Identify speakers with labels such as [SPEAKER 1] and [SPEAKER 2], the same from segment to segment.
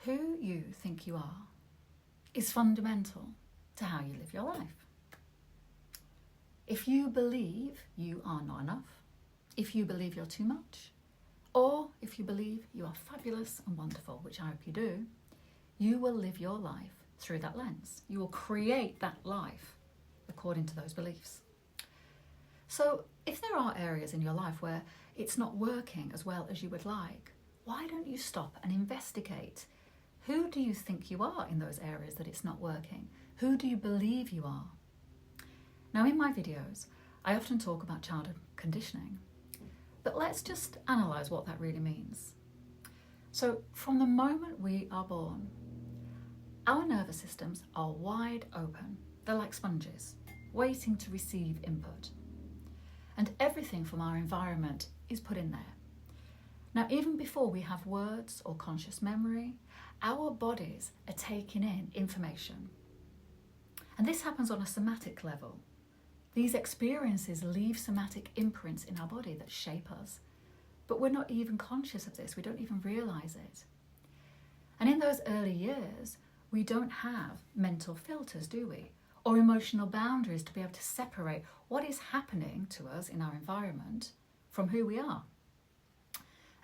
[SPEAKER 1] Who you think you are is fundamental to how you live your life. If you believe you are not enough, if you believe you're too much, or if you believe you are fabulous and wonderful, which I hope you do, you will live your life through that lens. You will create that life according to those beliefs. So if there are areas in your life where it's not working as well as you would like, why don't you stop and investigate? Who do you think you are in those areas that it's not working? Who do you believe you are? Now, in my videos, I often talk about childhood conditioning, but let's just analyse what that really means. So, from the moment we are born, our nervous systems are wide open. They're like sponges, waiting to receive input. And everything from our environment is put in there. Now, even before we have words or conscious memory, our bodies are taking in information. And this happens on a somatic level. These experiences leave somatic imprints in our body that shape us. But we're not even conscious of this. We don't even realise it. And in those early years, we don't have mental filters, do we? Or emotional boundaries to be able to separate what is happening to us in our environment from who we are.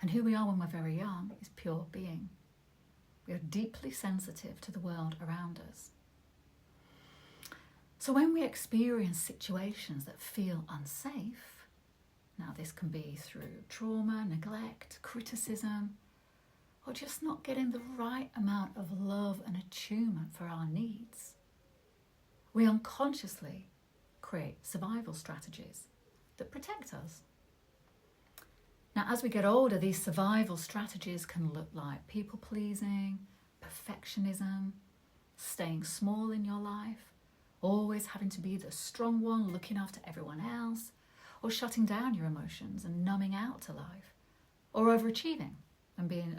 [SPEAKER 1] And who we are when we're very young is pure being. We are deeply sensitive to the world around us. So when we experience situations that feel unsafe, now this can be through trauma, neglect, criticism, or just not getting the right amount of love and attunement for our needs, we unconsciously create survival strategies that protect us. Now, as we get older, these survival strategies can look like people-pleasing, perfectionism, staying small in your life, always having to be the strong one, looking after everyone else, or shutting down your emotions and numbing out to life, or overachieving and being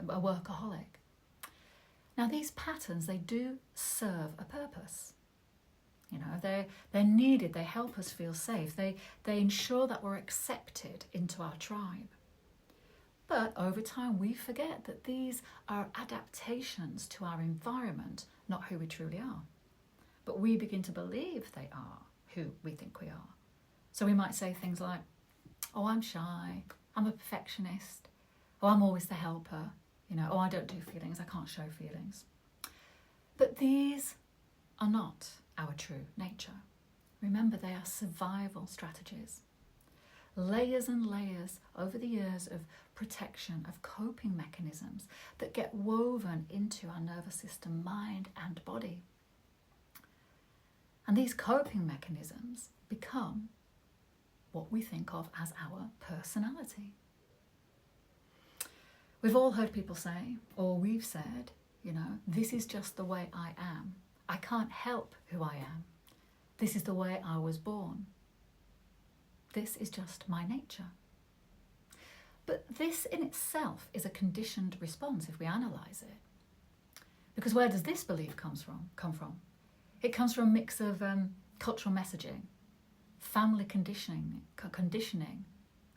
[SPEAKER 1] a workaholic. Now, these patterns, they do serve a purpose. You know, they're needed, they help us feel safe, they ensure that we're accepted into our tribe. But over time we forget that these are adaptations to our environment, not who we truly are. But we begin to believe they are who we think we are. So we might say things like, oh, I'm shy, I'm a perfectionist, oh, I'm always the helper, you know, oh, I don't do feelings, I can't show feelings. But these are not our true nature. Remember, they are survival strategies. Layers and layers over the years of protection, of coping mechanisms that get woven into our nervous system, mind and body. And these coping mechanisms become what we think of as our personality. We've all heard people say, or we've said, you know, this is just the way I am. I can't help who I am. This is the way I was born. This is just my nature. But this in itself is a conditioned response if we analyse it. Because where does this belief come from? It comes from a mix of cultural messaging, family conditioning,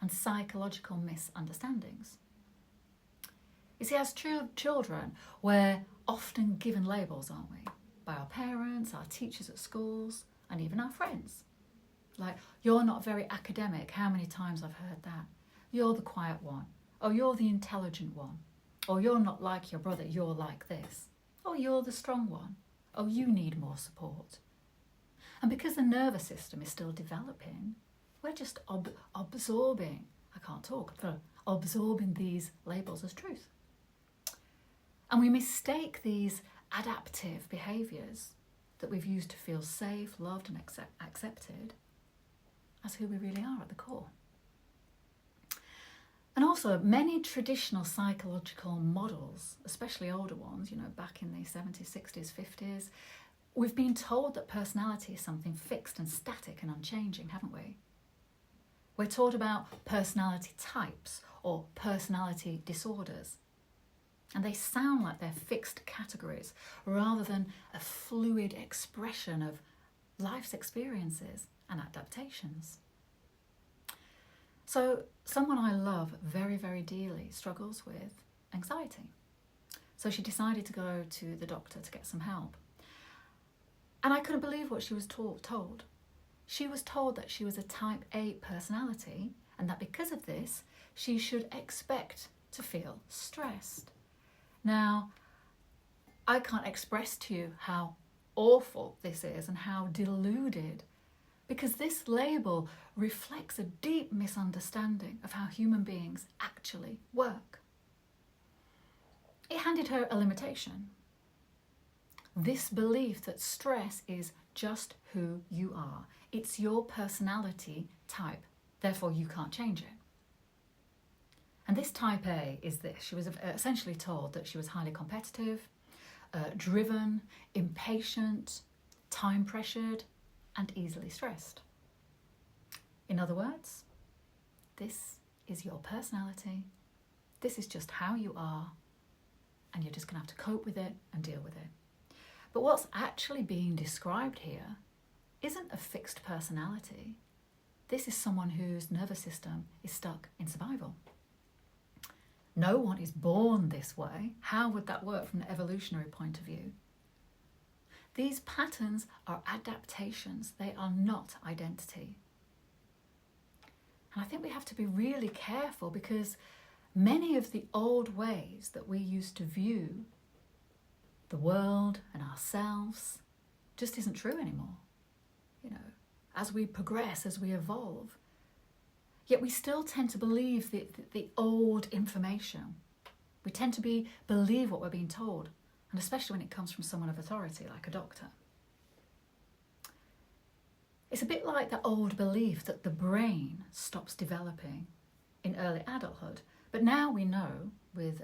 [SPEAKER 1] and psychological misunderstandings. You see, as true children, we're often given labels, aren't we? By our parents, our teachers at schools, and even our friends. Like, you're not very academic. How many times I've heard that? You're the quiet one. Oh, you're the intelligent one. Or you're not like your brother, you're like this. Oh, you're the strong one. Oh, you need more support. And because the nervous system is still developing, we're just absorbing these labels as truth. And we mistake these adaptive behaviours that we've used to feel safe, loved and accepted as who we really are at the core. And also many traditional psychological models, especially older ones, you know, back in the 70s, 60s, 50s, we've been told that personality is something fixed and static and unchanging, haven't we? We're taught about personality types or personality disorders. And they sound like they're fixed categories rather than a fluid expression of life's experiences and adaptations. So someone I love very, very dearly struggles with anxiety. So she decided to go to the doctor to get some help. And I couldn't believe what she was told. She was told that she was a type A personality and that because of this, she should expect to feel stressed. Now, I can't express to you how awful this is and how deluded, because this label reflects a deep misunderstanding of how human beings actually work. It handed her a limitation. This belief that stress is just who you are. It's your personality type, therefore you can't change it. And this type A is this. She was essentially told that she was highly competitive, driven, impatient, time pressured, and easily stressed. In other words, this is your personality. This is just how you are, and you're just going to have to cope with it and deal with it. But what's actually being described here isn't a fixed personality. This is someone whose nervous system is stuck in survival. No one is born this way. How would that work from an evolutionary point of view? These patterns are adaptations. They are not identity. And I think we have to be really careful, because many of the old ways that we used to view the world and ourselves just isn't true anymore. You know, as we progress, as we evolve, yet we still tend to believe the old information. We tend to believe what we're being told, and especially when it comes from someone of authority, like a doctor. It's a bit like that old belief that the brain stops developing in early adulthood. But now we know with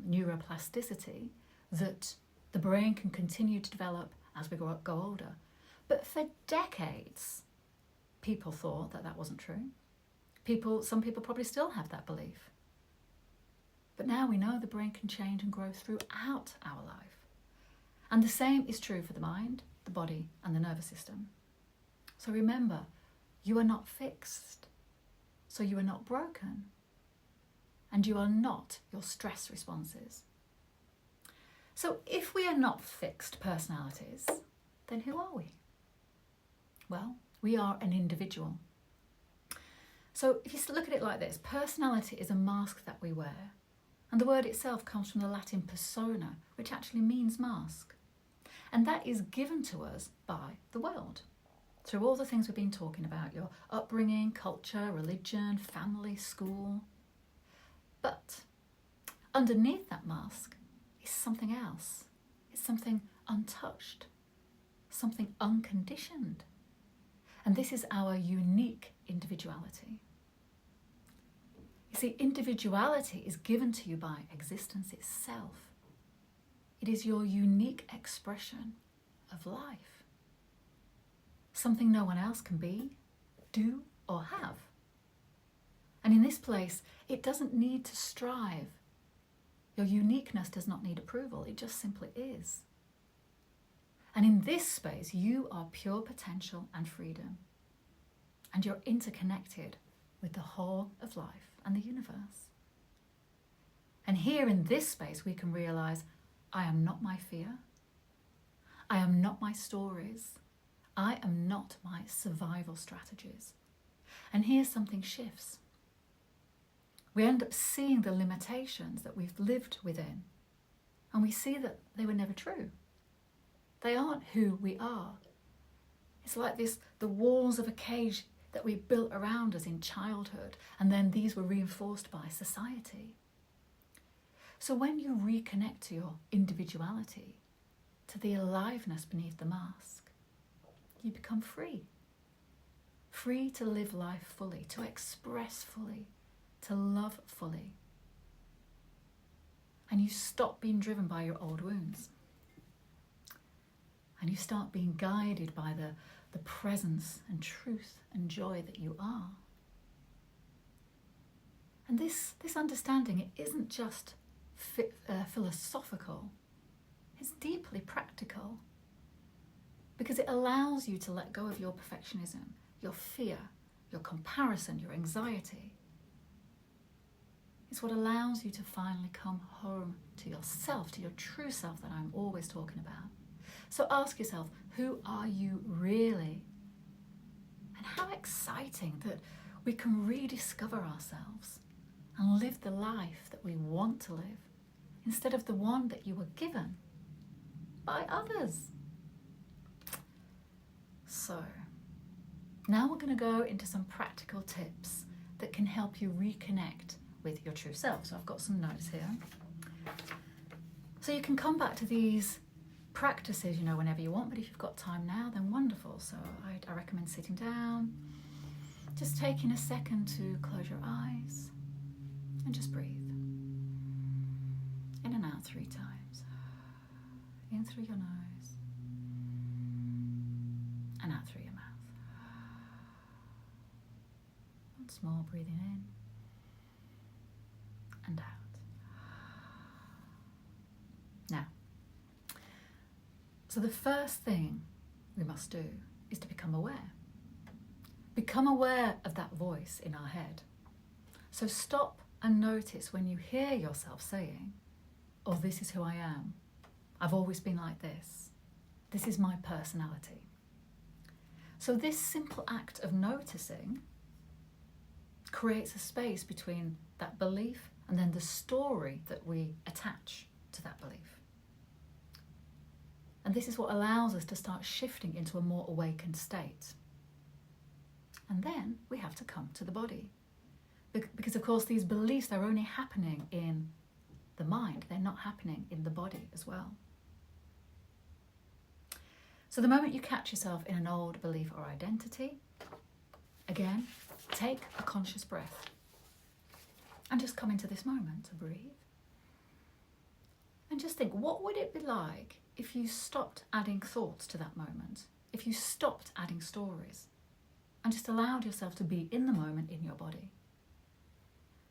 [SPEAKER 1] neuroplasticity that the brain can continue to develop as we go older. But for decades, people thought that wasn't true. Some people probably still have that belief. But now we know the brain can change and grow throughout our life. And the same is true for the mind, the body, and the nervous system. So remember, you are not fixed. So you are not broken. And you are not your stress responses. So if we are not fixed personalities, then who are we? Well, we are an individual. So if you look at it like this, personality is a mask that we wear. And the word itself comes from the Latin persona, which actually means mask. And that is given to us by the world. Through all the things we've been talking about, your upbringing, culture, religion, family, school. But underneath that mask is something else. It's something untouched, something unconditioned. And this is our unique individuality. You see, individuality is given to you by existence itself. It is your unique expression of life. Something no one else can be, do, or have. And in this place, it doesn't need to strive. Your uniqueness does not need approval. It just simply is. And in this space, you are pure potential and freedom. And you're interconnected with the whole of life and the universe. And here in this space, we can realize, I am not my fear. I am not my stories. I am not my survival strategies. And here something shifts. We end up seeing the limitations that we've lived within, and we see that they were never true. They aren't who we are. It's like the walls of a cage that we built around us in childhood, and then these were reinforced by society. So when you reconnect to your individuality, to the aliveness beneath the mask, you become free. Free to live life fully, to express fully, to love fully. And you stop being driven by your old wounds. And you start being guided by the presence and truth and joy that you are. And this understanding, it isn't just philosophical, it's deeply practical, because it allows you to let go of your perfectionism, your fear, your comparison, your anxiety. It's what allows you to finally come home to yourself, to your true self that I'm always talking about. So ask yourself, who are you really? And how exciting that we can rediscover ourselves and live the life that we want to live instead of the one that you were given by others. So, now we're going to go into some practical tips that can help you reconnect with your true self. So I've got some notes here. So you can come back to these practices, whenever you want, but if you've got time now, then wonderful. So I recommend sitting down, just taking a second to close your eyes and just breathe. In and out 3 times. In through your nose and out through your mouth. Once more, breathing in and out. Now, so the first thing we must do is to become aware. Become aware of that voice in our head. So stop and notice when you hear yourself saying, "Oh, this is who I am. I've always been like this. This is my personality." So this simple act of noticing creates a space between that belief and then the story that we attach to that belief. And this is what allows us to start shifting into a more awakened state. And then we have to come to the body. Because of course these beliefs are only happening in the mind, they're not happening in the body as well. So the moment you catch yourself in an old belief or identity, again, take a conscious breath and just come into this moment to breathe. And just think, what would it be like if you stopped adding thoughts to that moment? If you stopped adding stories and just allowed yourself to be in the moment in your body?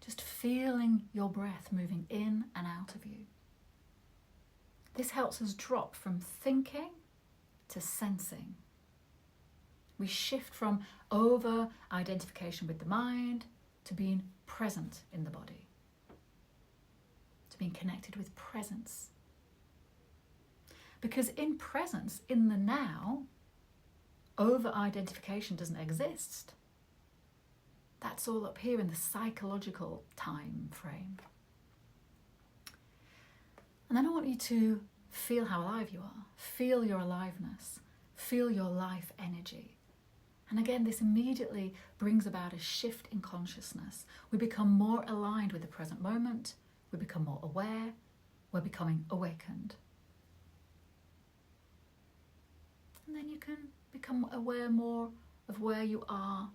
[SPEAKER 1] Just feeling your breath moving in and out of you. This helps us drop from thinking to sensing. We shift from over-identification with the mind to being present in the body, to being connected with presence. Because in presence, in the now, over-identification doesn't exist. That's all up here in the psychological time frame. And then I want you to feel how alive you are. Feel your aliveness. Feel your life energy. And again, this immediately brings about a shift in consciousness. We become more aligned with the present moment. We become more aware. We're becoming awakened. And then you can become aware more of where you are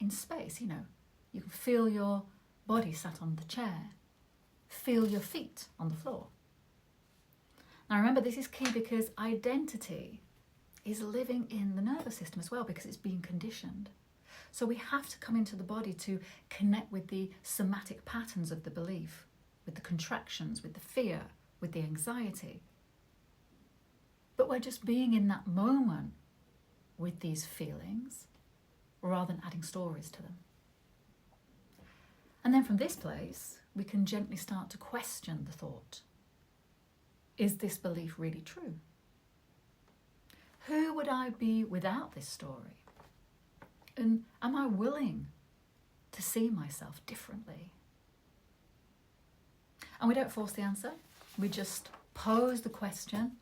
[SPEAKER 1] in space. You can feel your body sat on the chair. Feel your feet on the floor. Now remember, this is key because identity is living in the nervous system as well, because it's being conditioned. So we have to come into the body to connect with the somatic patterns of the belief, with the contractions, with the fear, with the anxiety. But we're just being in that moment with these feelings rather than adding stories to them. And then from this place, we can gently start to question the thought. Is this belief really true? Who would I be without this story? And am I willing to see myself differently? And we don't force the answer. We just pose the question,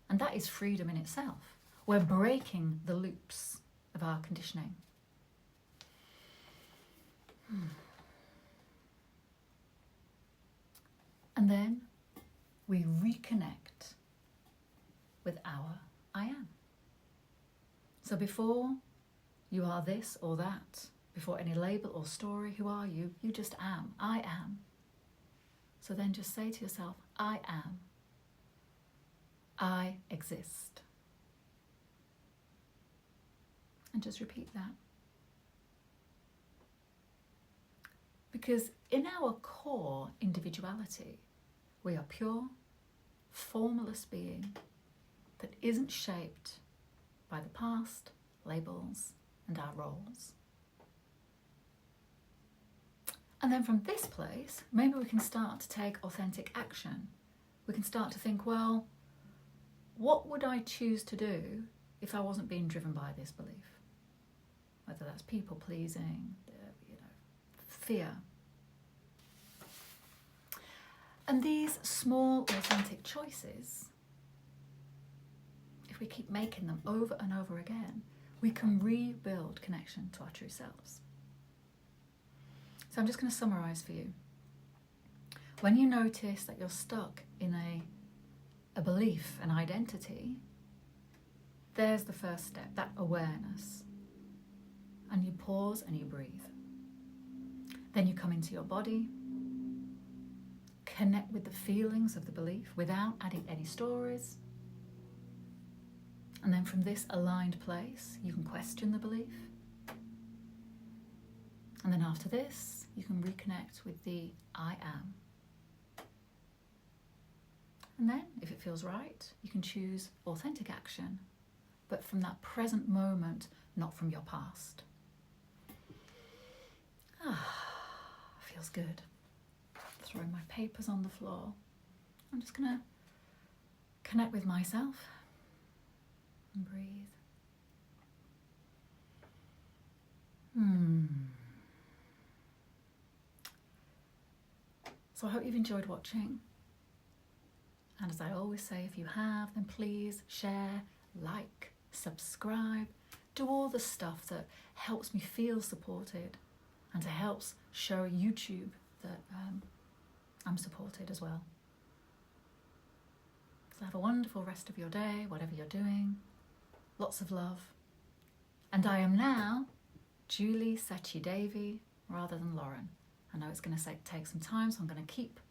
[SPEAKER 1] and that is freedom in itself. We're breaking the loops of our conditioning. And then we reconnect with our I am. So before you are this or that, before any label or story, who are you? You just am. I am. So then just say to yourself, I am. I exist. And just repeat that. Because in our core individuality, we are pure, formless being that isn't shaped by the past, labels, and our roles. And then from this place, maybe we can start to take authentic action. We can start to think, well, what would I choose to do if I wasn't being driven by this belief? Whether that's people pleasing, fear. And these small authentic choices, if we keep making them over and over again, we can rebuild connection to our true selves. So I'm just going to summarize for you. When you notice that you're stuck in a belief, an identity, there's the first step, that awareness. And you pause and you breathe. Then you come into your body, connect with the feelings of the belief without adding any stories. And then from this aligned place, you can question the belief. And then after this, you can reconnect with the I am. And then, if it feels right, you can choose authentic action, but from that present moment, not from your past. Feels good. Throwing my papers on the floor. I'm just going to connect with myself and breathe. So I hope you've enjoyed watching. And as I always say, if you have, then please share, like, subscribe, do all the stuff that helps me feel supported and to helps show YouTube that I'm supported as well. So have a wonderful rest of your day, whatever you're doing. Lots of love. And I am now Julie Sachi Devi rather than Lauren. I know it's going to take some time, so I'm going to keep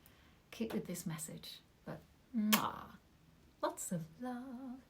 [SPEAKER 1] with this message. But lots of love.